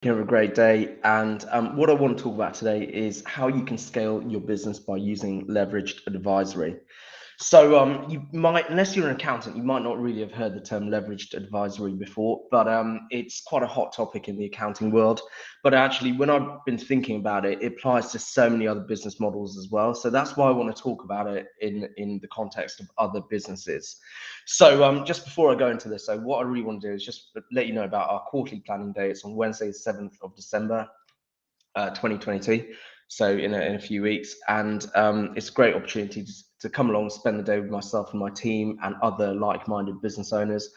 You have a great day. And what I want to talk about today is how you can scale your business by using leveraged advisory. So you might, unless you're an accountant, you might not really have heard the term leveraged advisory before, but it's quite a hot topic in the accounting world. But actually, when I've been thinking about it, it applies to so many other business models as well. So that's why I want to talk about it in the context of other businesses. So just before I go into this, so what I really want to do is just let you know about our quarterly planning day. It's on Wednesday, the 7th of December. 2022, so in a few weeks, and it's a great opportunity to come along, spend the day with myself and my team and other like-minded business owners.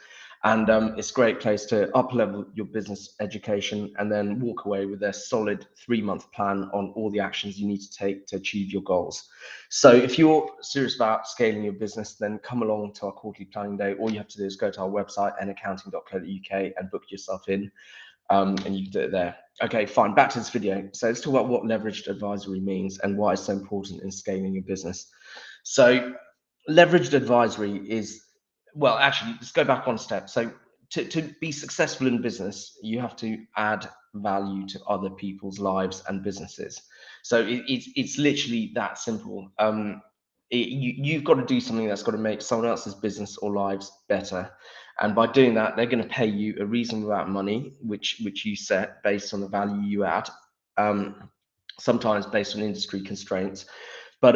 And it's a great place to up-level your business education and then walk away with a solid 3-month plan on all the actions you need to take to achieve your goals. So if you're serious about scaling your business, then come along to our quarterly planning day. All you have to do is go to our website, naccounting.co.uk, and book yourself in, and you can do it there. Okay, fine. Back to this video. So let's talk about what leveraged advisory means and why it's so important in scaling your business. So leveraged advisory is, well, actually, let's go back one step. So to be successful in business, you have to add value to other people's lives and businesses. So it's literally that simple. You've got to do something that's got to make someone else's business or lives better, and by doing that, they're going to pay you a reasonable amount of money, which you set based on the value you add, um, sometimes based on industry constraints. But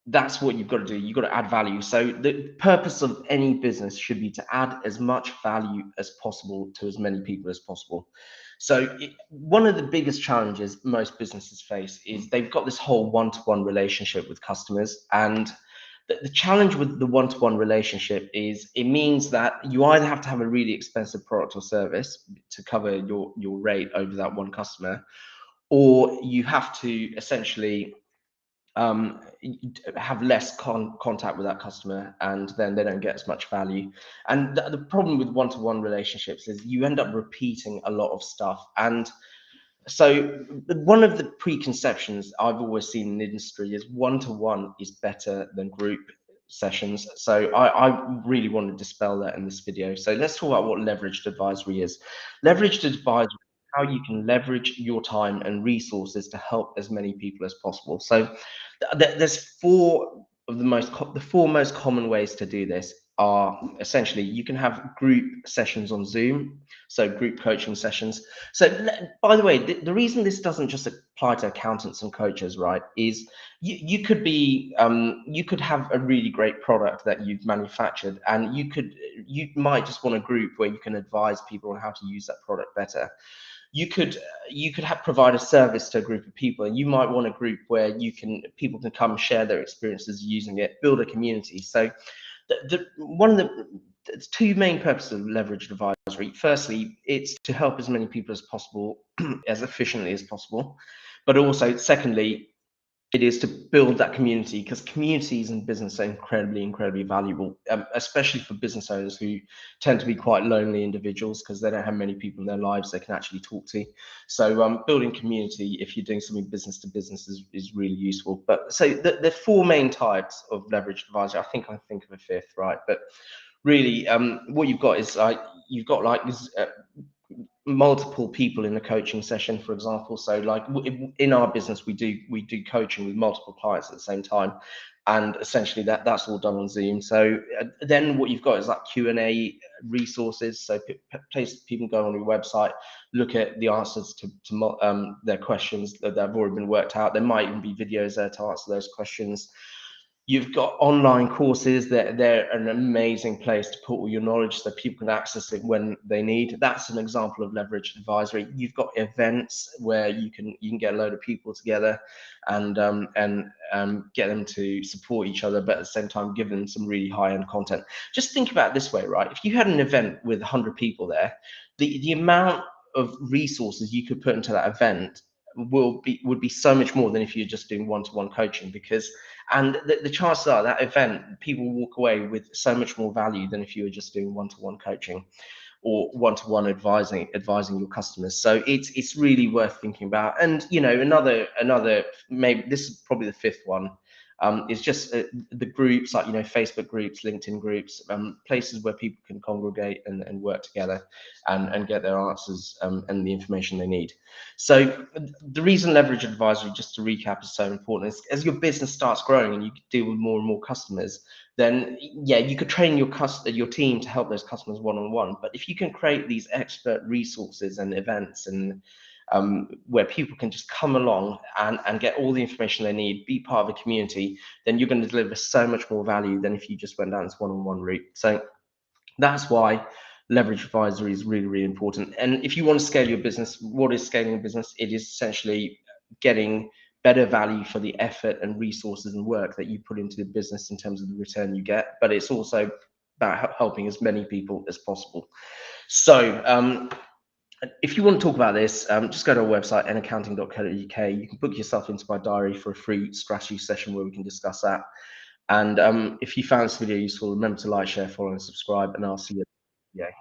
that's what you've got to do. You've got to add value. So the purpose of any business should be to add as much value as possible to as many people as possible. So one of the biggest challenges most businesses face is they've got this whole one-to-one relationship with customers. And the challenge with the one-to-one relationship is it means that you either have to have a really expensive product or service to cover your rate over that one customer, or you have to essentially um, have less contact with that customer, and then they don't get as much value. And the problem with one-to-one relationships is you end up repeating a lot of stuff. And so one of the preconceptions I've always seen in the industry is one-to-one is better than group sessions. So I really want to dispel that in this video. So let's talk about what leveraged advisory is. Leveraged advisory is how you can leverage your time and resources to help as many people as possible. So there's the four most common ways to do this are essentially you can have group sessions on Zoom, so group coaching sessions. So, by the way, the reason this doesn't just apply to accountants and coaches, right, is you could be you could have a really great product that you've manufactured, and you might just want a group where you can advise people on how to use that product better. You could provide a service to a group of people, and you might want a group where people can come share their experiences using it, build a community. So one of the two main purposes of leveraged advisory. Firstly, it's to help as many people as possible, as efficiently as possible. But also, secondly, it is to build that community, because communities in business are incredibly valuable, especially for business owners who tend to be quite lonely individuals because they don't have many people in their lives they can actually talk to. So building community, if you're doing something business to business, is really useful. But so the four main types of leveraged advisory, I think of a fifth, right? But really, what you've got is you've got like this, multiple people in a coaching session, for example. So like in our business, we do coaching with multiple clients at the same time, and essentially that's all done on Zoom. So then what you've got is like Q&A resources. So people go on your website, look at the answers to their questions that have already been worked out. There might even be videos there to answer those questions. You've got online courses that they're an amazing place to put all your knowledge so people can access it when they need. That's an example of leveraged advisory. You've got events where you can get a load of people together and get them to support each other, but at the same time give them some really high-end content. Just think about it this way, right? If you had an event with 100 people there, the amount of resources you could put into that event would be so much more than if you're just doing one-to-one coaching, because and the chances are that event people walk away with so much more value than if you were just doing one-to-one coaching or one-to-one advising your customers. So it's really worth thinking about. And another, maybe this is probably the fifth one, It's just the groups like, Facebook groups, LinkedIn groups, places where people can congregate and work together and get their answers and the information they need. So the reason leverage advisory, just to recap, is so important is as your business starts growing and you deal with more and more customers, then yeah, you could train your team to help those customers one-on-one. But if you can create these expert resources and events and where people can just come along and get all the information they need, be part of a community, then you're going to deliver so much more value than if you just went down this one-on-one route. So that's why leverage advisory is really, really important. And if you want to scale your business, what is scaling a business? It is essentially getting better value for the effort and resources and work that you put into the business in terms of the return you get. But it's also about helping as many people as possible. So if you want to talk about this, just go to our website, naccounting.co.uk. You can book yourself into my diary for a free strategy session where we can discuss that. And if you found this video useful, remember to like, share, follow, and subscribe, and I'll see you. Yeah.